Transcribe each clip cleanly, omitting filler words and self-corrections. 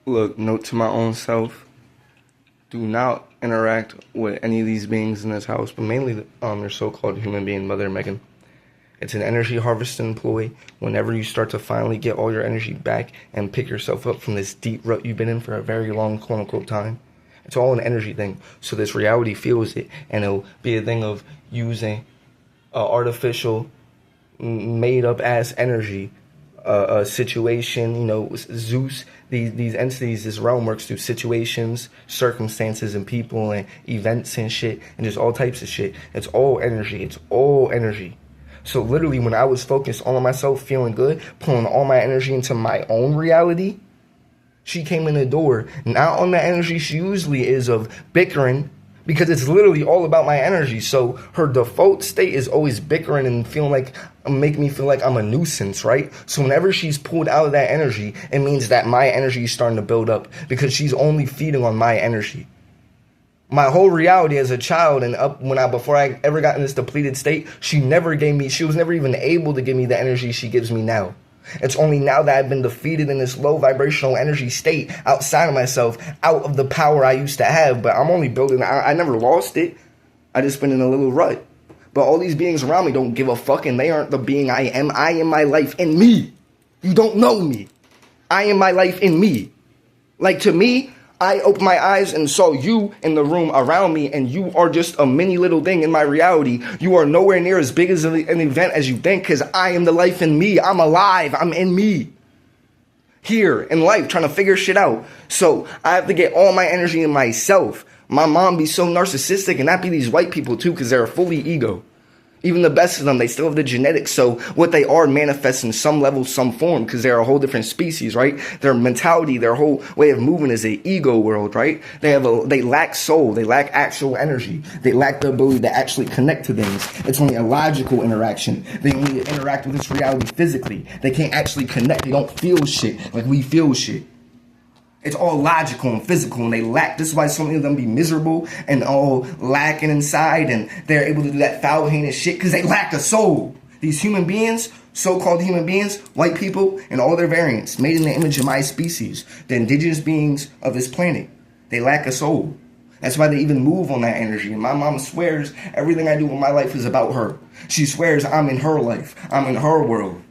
Look, note to my own self: do not interact with any of these beings in this house, but mainly your so-called human being, Mother Megan. It's an energy harvesting ploy. Whenever you start to finally get all your energy back and pick yourself up from this deep rut you've been in for a very long quote-unquote time, it's all an energy thing. So this reality feels it, and it'll be a thing of using artificial, made-up ass energy, a situation. Zeus. These entities, this realm works through situations, circumstances, and people, and events and shit, and just all types of shit. It's all energy. It's all energy. So literally, when I was focused on myself, feeling good, pulling all my energy into my own reality, she came in the door, not on the energy she usually is of bickering, because it's literally all about my energy. So her default state is always bickering and feeling like, make me feel like I'm a nuisance, right? So whenever she's pulled out of that energy, it means that my energy is starting to build up, because she's only feeding on my energy. My whole reality as a child and up before I ever got in this depleted state, she was never even able to give me the energy she gives me now. It's only now that I've been defeated in this low vibrational energy state outside of myself, out of the power I used to have. But I'm only building, I never lost it. I just been in a little rut. But all these beings around me don't give a fuck, and they aren't the being I am. I am my life in me. You don't know me. I am my life in me. Like, to me, I opened my eyes and saw you in the room around me, and you are just a mini little thing in my reality. You are nowhere near as big as an event as you think, because I am the life in me. I'm alive. I'm in me. Here in life, trying to figure shit out. So I have to get all my energy in myself. My mom be so narcissistic, and that be these white people too, because they're fully ego. Even the best of them, they still have the genetics, so what they are manifests in some level, some form, because they're a whole different species, right? Their mentality, their whole way of moving is an ego world, right? They lack soul, they lack actual energy, they lack the ability to actually connect to things. It's only a logical interaction. They only interact with this reality physically. They can't actually connect, they don't feel shit like we feel shit. It's all logical and physical, and they lack. This is why so many of them be miserable and all lacking inside, and they're able to do that foul, heinous shit because they lack a soul. These human beings, so-called human beings, white people, and all their variants, made in the image of my species, the indigenous beings of this planet, they lack a soul. That's why they even move on that energy. And my mom swears everything I do in my life is about her. She swears I'm in her life. I'm in her world.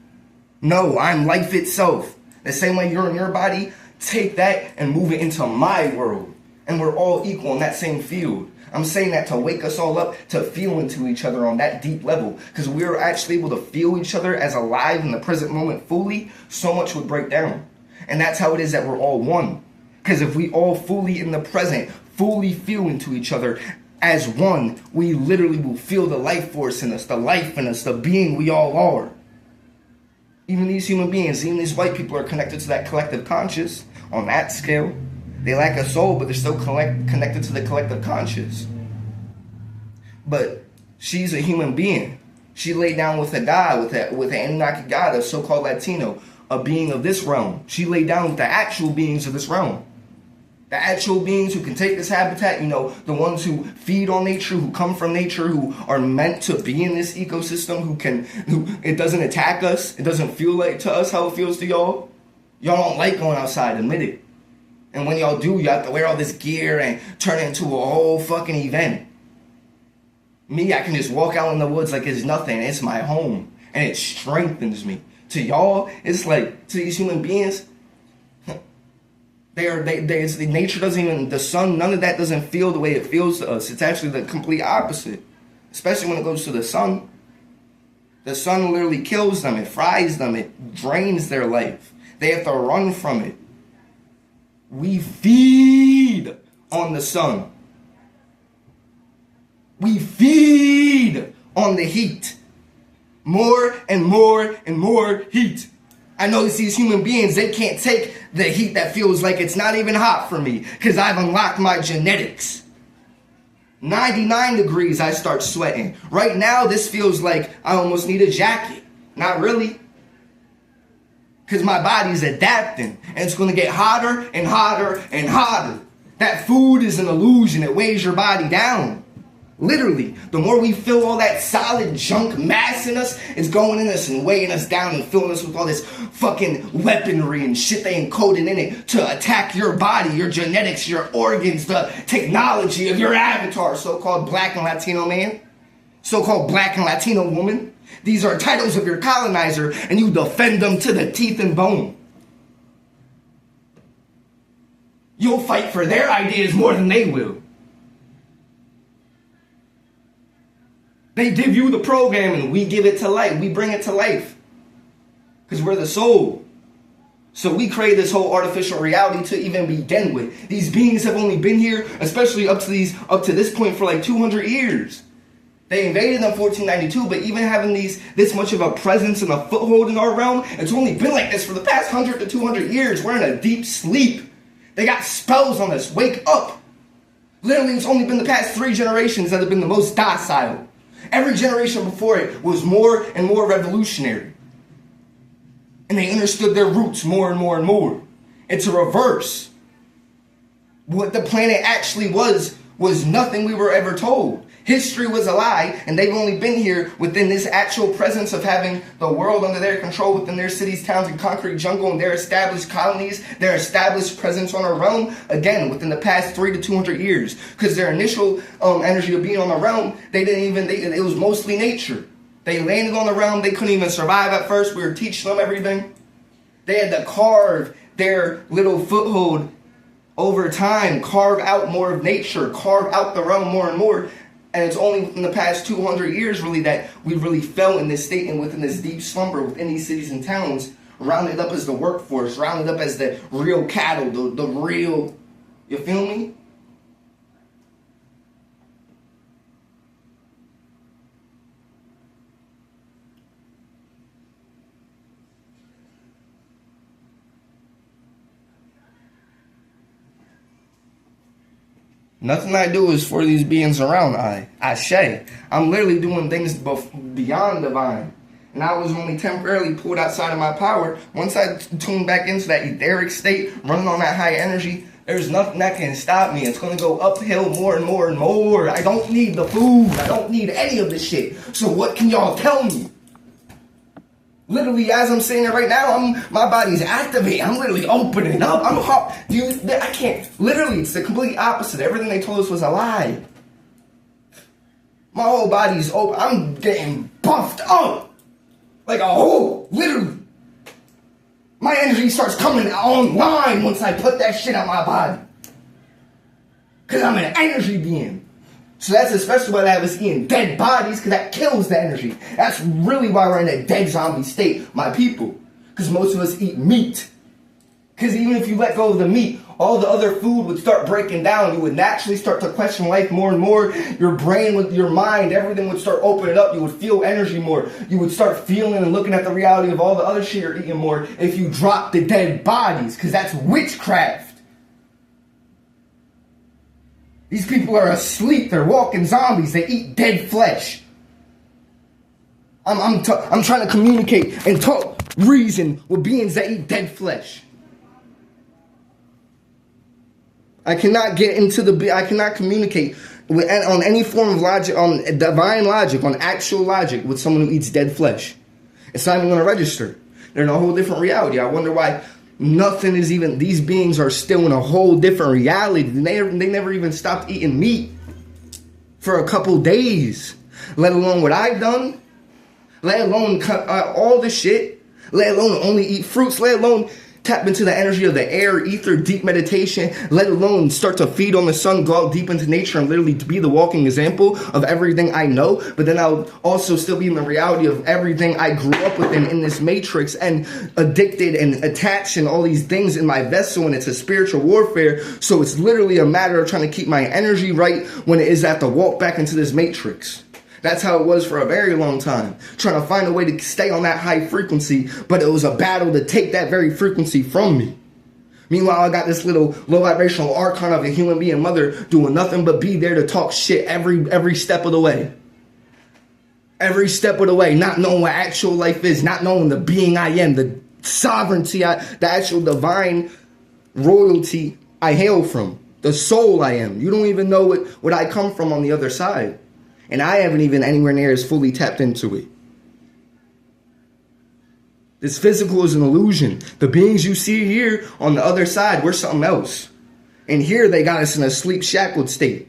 No, I'm life itself. The same way you're in your body, take that and move it into my world. And we're all equal in that same field. I'm saying that to wake us all up to feel into each other on that deep level. Because we're actually able to feel each other as alive in the present moment fully, so much would break down. And that's how it is that we're all one. Because if we all fully in the present, fully feel into each other as one, we literally will feel the life force in us, the life in us, the being we all are. Even these human beings, even these white people are connected to that collective conscious on that scale. They lack a soul, but they're still connected to the collective conscious. But she's a human being. She laid down with a god, with an Anunnaki god, a so-called Latino, a being of this realm. She laid down with the actual beings of this realm. The actual beings who can take this habitat, the ones who feed on nature, who come from nature, who are meant to be in this ecosystem, who it doesn't attack us, it doesn't feel like to us how it feels to y'all. Y'all don't like going outside, admit it. And when y'all do, you have to wear all this gear and turn it into a whole fucking event. Me, I can just walk out in the woods like it's nothing. It's my home, and it strengthens me. To y'all, it's like, to these human beings, nature doesn't even, the sun, none of that doesn't feel the way it feels to us. It's actually the complete opposite. Especially when it goes to the sun. The sun literally kills them, it fries them, it drains their life. They have to run from it. We feed on the sun. We feed on the heat. More and more and more heat. I notice these human beings, they can't take the heat that feels like it's not even hot for me, because I've unlocked my genetics. 99 degrees, I start sweating. Right now, this feels like I almost need a jacket. Not really. Because my body's adapting, and it's going to get hotter and hotter and hotter. That food is an illusion. It weighs your body down. Literally, the more we feel all that solid junk mass in us, it's going in us and weighing us down and filling us with all this fucking weaponry and shit they encoded in it to attack your body, your genetics, your organs, the technology of your avatar, so-called black and Latino man, so-called black and Latino woman. These are titles of your colonizer, and you defend them to the teeth and bone. You'll fight for their ideas more than they will. They give you the programming, we give it to life. We bring it to life. Because we're the soul. So we create this whole artificial reality to even begin with. These beings have only been here, especially up to this point, for like 200 years. They invaded in 1492, but even having this much of a presence and a foothold in our realm, it's only been like this for the past 100 to 200 years. We're in a deep sleep. They got spells on us. Wake up. Literally, it's only been the past 3 generations that have been the most docile. Every generation before it was more and more revolutionary. And they understood their roots more and more and more. It's a reverse. What the planet actually was nothing we were ever told. History was a lie, and they've only been here within this actual presence of having the world under their control within their cities, towns, and concrete jungle, and their established colonies, their established presence on our realm, again, within the past 3 to 200 years. Because their initial energy of being on the realm, it was mostly nature. They landed on the realm, they couldn't even survive at first. We were teaching them everything. They had to carve their little foothold over time, carve out more of nature, carve out the realm more and more. And it's only in the past 200 years, really, that we really fell in this state and within this deep slumber within these cities and towns, rounded up as the workforce, rounded up as the real cattle, the real, you feel me? Nothing I do is for these beings around. I say. I'm literally doing things beyond divine. And I was only temporarily pulled outside of my power. Once I tune back into that etheric state, running on that high energy, there's nothing that can stop me. It's going to go uphill more and more and more. I don't need the food. I don't need any of this shit. So what can y'all tell me? Literally, as I'm saying it right now, my body's activating. I'm literally opening up. I can't. Literally, it's the complete opposite. Everything they told us was a lie. My whole body's open. I'm getting buffed up. Like a whole, literally. My energy starts coming online once I put that shit on my body. Because I'm an energy being. So that's especially why I was eating dead bodies, because that kills the energy. That's really why we're in a dead zombie state, my people. Because most of us eat meat. Because even if you let go of the meat, all the other food would start breaking down. You would naturally start to question life more and more. Your brain, with your mind, everything would start opening up. You would feel energy more. You would start feeling and looking at the reality of all the other shit you're eating more if you drop the dead bodies. Because that's witchcraft. These people are asleep. They're walking zombies. They eat dead flesh. I'm trying to communicate and talk reason with beings that eat dead flesh. I cannot communicate on any form of logic, on divine logic, on actual logic with someone who eats dead flesh. It's not even going to register. They're in a whole different reality. I wonder why nothing is even, these beings are still in a whole different reality. They never even stopped eating meat for a couple days, let alone what I've done, let alone cut all the shit, let alone only eat fruits, let alone tap into the energy of the air, ether, deep meditation, let alone start to feed on the sun, go out deep into nature and literally to be the walking example of everything I know. But then I'll also still be in the reality of everything I grew up with in this matrix and addicted and attached and all these things in my vessel, and it's a spiritual warfare. So it's literally a matter of trying to keep my energy right when it is I have to walk back into this matrix. That's how it was for a very long time, trying to find a way to stay on that high frequency, but it was a battle to take that very frequency from me. Meanwhile, I got this little low vibrational archon of a human being mother doing nothing but be there to talk shit every step of the way. Every step of the way, not knowing what actual life is, not knowing the being I am, the sovereignty, the actual divine royalty I hail from, the soul I am. You don't even know what I come from on the other side. And I haven't even anywhere near as fully tapped into it. This physical is an illusion. The beings you see here on the other side, we're something else. And here they got us in a sleep shackled state.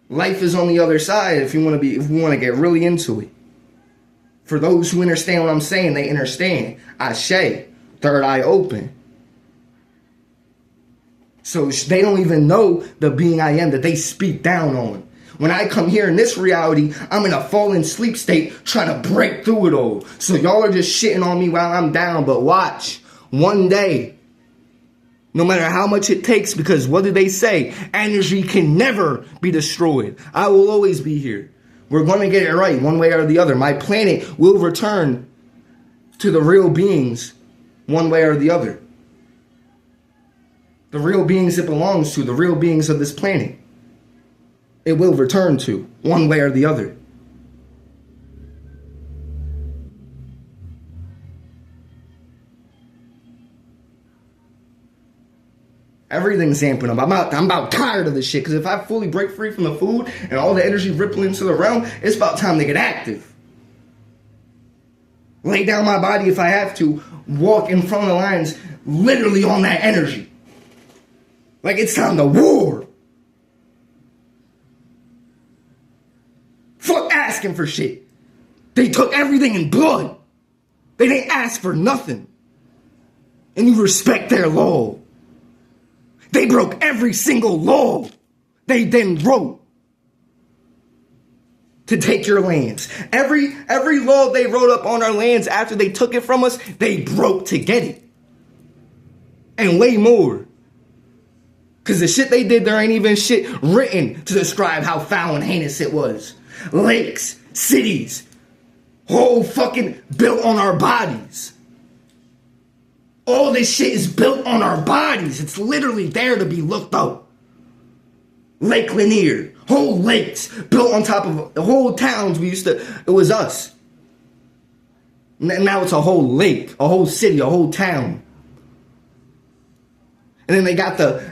Life is on the other side if we want to get really into it. For those who understand what I'm saying, they understand. Ashe, third eye open. So they don't even know the being I am that they speak down on. When I come here in this reality, I'm in a fallen sleep state trying to break through it all. So y'all are just shitting on me while I'm down. But watch, one day, no matter how much it takes, because what do they say? Energy can never be destroyed. I will always be here. We're going to get it right one way or the other. My planet will return to the real beings one way or the other. The real beings it belongs to, the real beings of this planet. It will return to, one way or the other. Everything's amping up. I'm about tired of this shit, because if I fully break free from the food and all the energy rippling into the realm, it's about time to get active. Lay down my body if I have to, walk in front of the lines, literally on that energy. Like it's time to war. Fuck asking for shit. They took everything in blood. They didn't ask for nothing. And you respect their law. They broke every single law they then wrote to take your lands. Every law they wrote up on our lands after they took it from us, they broke to get it. And way more. Because the shit they did, there ain't even shit written to describe how foul and heinous it was. Lakes, cities, whole fucking built on our bodies. All this shit is built on our bodies. It's literally there to be looked up. Lake Lanier, whole lakes built on top of the whole towns it was us. Now it's a whole lake, a whole city, a whole town. And then they got the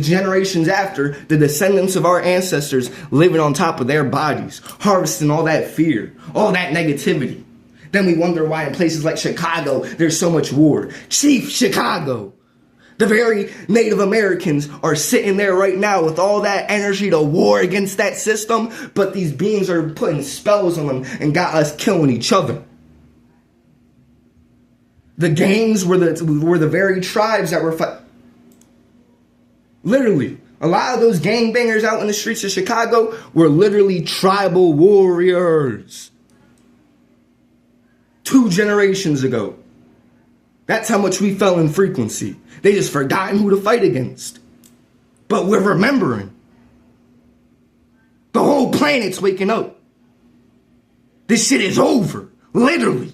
generations after, the descendants of our ancestors living on top of their bodies, harvesting all that fear, all that negativity. Then we wonder why in places like Chicago, there's so much war. Chief Chicago. The very Native Americans are sitting there right now with all that energy to war against that system, but these beings are putting spells on them and got us killing each other. The gangs were the very tribes that were fighting. Literally, a lot of those gangbangers out in the streets of Chicago were literally tribal warriors. 2 generations ago. That's how much we fell in frequency. They just forgotten who to fight against. But we're remembering. The whole planet's waking up. This shit is over. Literally.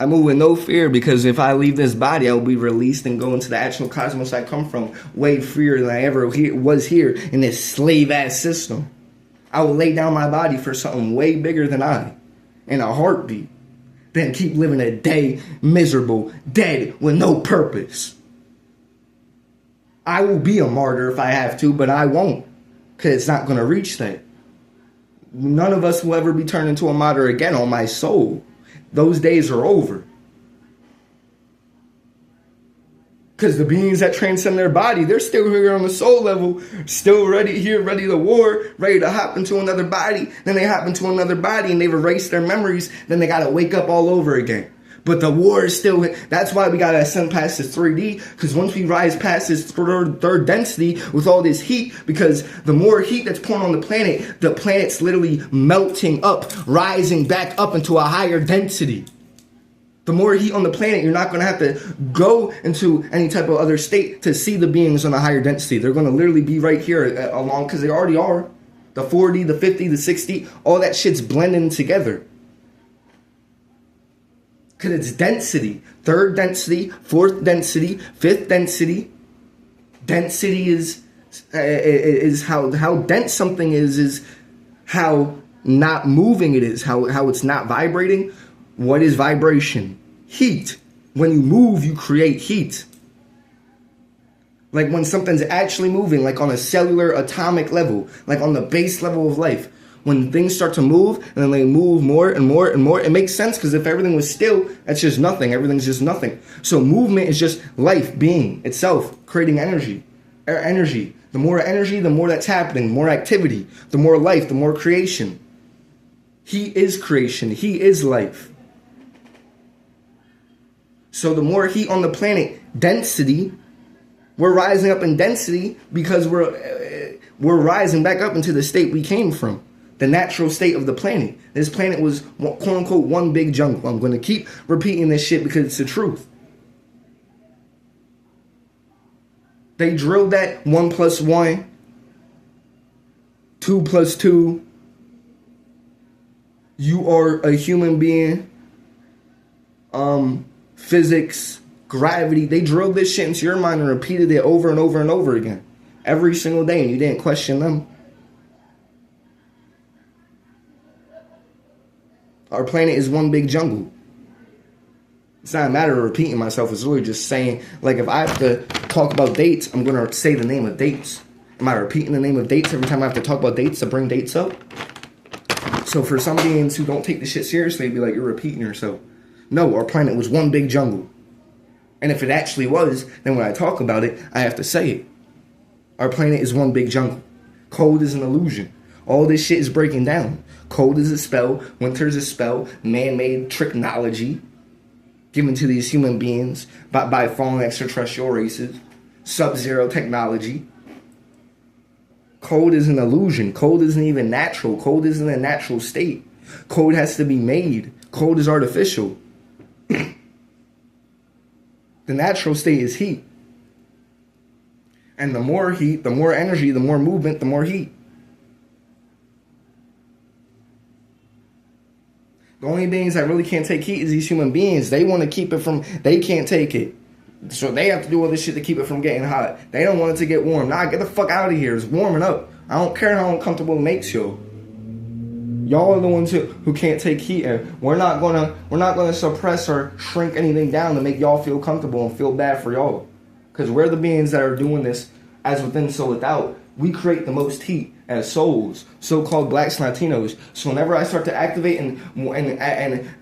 I move with no fear, because if I leave this body, I will be released and go into the actual cosmos I come from way freer than I ever was here in this slave-ass system. I will lay down my body for something way bigger than I, in a heartbeat, than keep living a day miserable, dead, with no purpose. I will be a martyr if I have to, but I won't, because it's not going to reach that. None of us will ever be turned into a martyr again, on my soul. Those days are over. Because the beings that transcend their body, they're still here on the soul level, still ready to war, ready to hop into another body. Then they hop into another body and they've erased their memories. Then they got to wake up all over again. But the war is still, that's why we got to ascend past this 3D. Because once we rise past this third density with all this heat, because the more heat that's pouring on the planet's literally melting up, rising back up into a higher density. The more heat on the planet, you're not going to have to go into any type of other state to see the beings on a higher density. They're going to literally be right here along, because they already are. The 40, the 50, the 60, all that shit's blending together. Because it's density. 3rd density, 4th density, 5th density. Density is is how dense something is how not moving it is, how it's not vibrating. What is vibration? Heat. When you move, you create heat. Like when something's actually moving, like on a cellular atomic level, like on the base level of life. When things start to move and then they move more and more and more, it makes sense because if everything was still, that's just nothing. Everything's just nothing. So movement is just life being itself, creating energy. Energy. The more energy, the more that's happening, the more activity, the more life, the more creation. He is creation. He is life. So the more heat on the planet, density, we're rising up in density because we're rising back up into the state we came from. The natural state of the planet. This planet was, quote unquote, one big jungle. I'm going to keep repeating this shit because it's the truth. They drilled that 1 + 1, 2 + 2. You are a human being. Physics, gravity. They drilled this shit into your mind and repeated it over and over and over again. Every single day, and you didn't question them. Our planet is one big jungle. It's not a matter of repeating myself. It's really just saying, like, if I have to talk about dates, I'm going to say the name of dates. Am I repeating the name of dates every time I have to talk about dates to bring dates up? So for some beings who don't take this shit seriously, it'd be like, you're repeating yourself. No, our planet was one big jungle. And if it actually was, then when I talk about it, I have to say it. Our planet is one big jungle. Cold is an illusion. All this shit is breaking down. Cold is a spell. Winter is a spell. Man-made technology given to these human beings by fallen extraterrestrial races. Sub-zero technology. Cold is an illusion. Cold isn't even natural. Cold isn't a natural state. Cold has to be made. Cold is artificial. The natural state is heat. And the more heat, the more energy, the more movement, the more heat. The only beings that really can't take heat is these human beings. They want to keep it from, they can't take it. So they have to do all this shit to keep it from getting hot. They don't want it to get warm. Nah, get the fuck out of here. It's warming up. I don't care how uncomfortable it makes you. Y'all are the ones who can't take heat, and we're not gonna suppress or shrink anything down to make y'all feel comfortable and feel bad for y'all. Because we're the beings that are doing this as within, so without. We create the most heat as souls, so-called blacks and Latinos. So whenever I start to activate and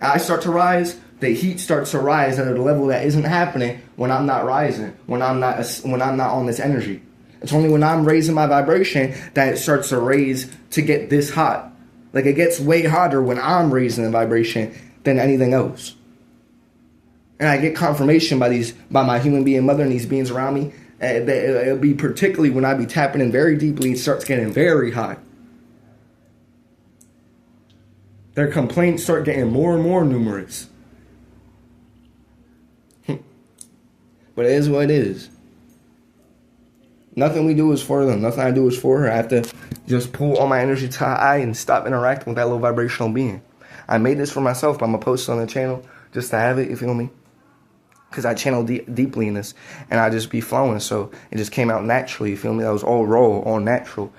I start to rise, the heat starts to rise at a level that isn't happening when I'm not rising, when I'm not on this energy. It's only when I'm raising my vibration that it starts to raise to get this hot. Like, it gets way hotter when I'm raising the vibration than anything else. And I get confirmation by my human being mother and these beings around me. It'll be particularly when I be tapping in very deeply, it starts getting very hot. Their complaints start getting more and more numerous. But it is what it is. Nothing we do is for them. Nothing I do is for her. I have to just pull all my energy to I and stop interacting with that low vibrational being. I made this for myself, but I'm going to post it on the channel just to have it, you feel me? Because I channel deeply in this, and I just be flowing, so it just came out naturally, you feel me? That was all raw, all natural.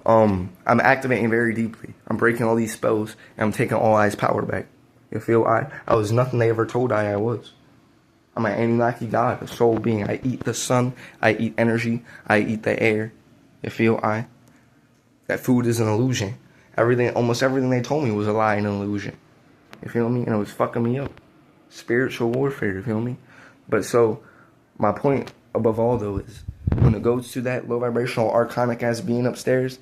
I'm activating very deeply. I'm breaking all these spells, and I'm taking all I's power back. You feel I was nothing they ever told I was. I'm an Anunnaki god, a soul being. I eat the sun, I eat energy, I eat the air. You feel that food is an illusion. Almost everything they told me was a lie and an illusion. You feel me? And it was fucking me up. Spiritual warfare, you feel me? But so, my point above all though is, when it goes to that low vibrational archonic ass being upstairs,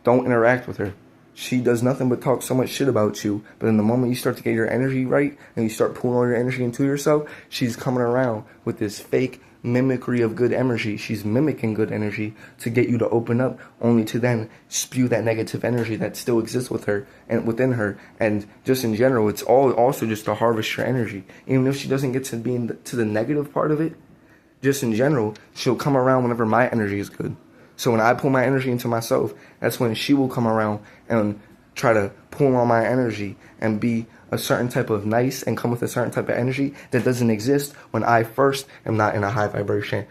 don't interact with her. She does nothing but talk so much shit about you. But in the moment you start to get your energy right, and you start pulling all your energy into yourself, she's coming around with this fake mimicry of good energy. She's mimicking good energy to get you to open up, only to then spew that negative energy that still exists with her and within her. And just in general, it's all also just to harvest your energy. Even if she doesn't get to be to the negative part of it, just in general, she'll come around whenever my energy is good. So when I pull my energy into myself, that's when she will come around and try to pull on my energy and be a certain type of nice and come with a certain type of energy that doesn't exist when I first am not in a high vibration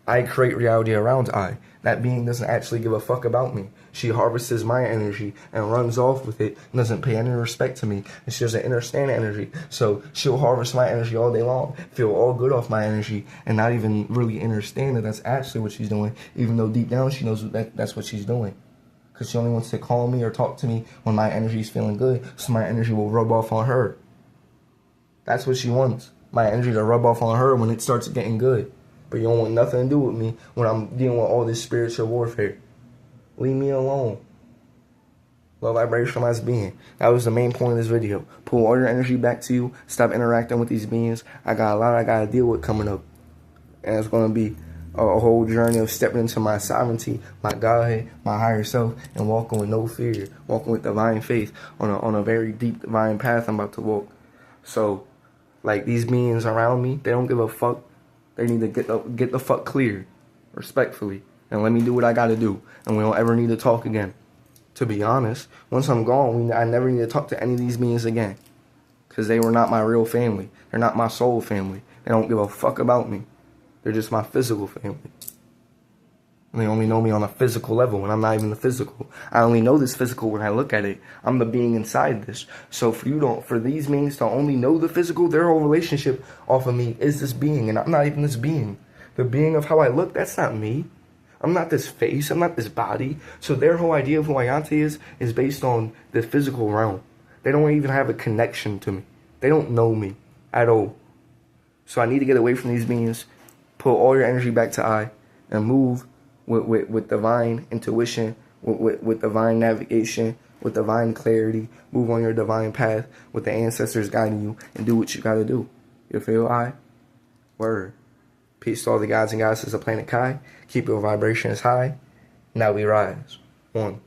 I create reality around I. That being doesn't actually give a fuck about me. She harvests my energy and runs off with it and doesn't pay any respect to me. And she doesn't understand energy. So she'll harvest my energy all day long, feel all good off my energy, and not even really understand that that's actually what she's doing, even though deep down she knows that's what she's doing. Because she only wants to call me or talk to me when my energy is feeling good, so my energy will rub off on her. That's what she wants. My energy to rub off on her when it starts getting good. But you don't want nothing to do with me when I'm dealing with all this spiritual warfare. Leave me alone. Low vibrationalized being. That was the main point of this video. Pull all your energy back to you. Stop interacting with these beings. I got a lot I got to deal with coming up. And it's going to be a whole journey of stepping into my sovereignty, my Godhead, my higher self, and walking with no fear. Walking with divine faith on a very deep divine path I'm about to walk. So, like, these beings around me, they don't give a fuck. They need to get the fuck clear, respectfully, and let me do what I gotta do, and we don't ever need to talk again. To be honest, once I'm gone, I never need to talk to any of these beings again, because they were not my real family. They're not my soul family. They don't give a fuck about me. They're just my physical family. And they only know me on a physical level, and I'm not even the physical. I only know this physical when I look at it. I'm the being inside this. So for these beings to only know the physical, their whole relationship off of me is this being, and I'm not even this being. The being of how I look, that's not me. I'm not this face. I'm not this body. So their whole idea of who Ayante is based on the physical realm. They don't even have a connection to me. They don't know me at all. So I need to get away from these beings, pull all your energy back to I, and move with divine intuition, with divine navigation, with divine clarity. Move on your divine path with the ancestors guiding you, and do what you gotta do. You feel I? Word. Peace to all the gods and goddesses of Planet Kai. Keep your vibrations high. Now we rise. 1.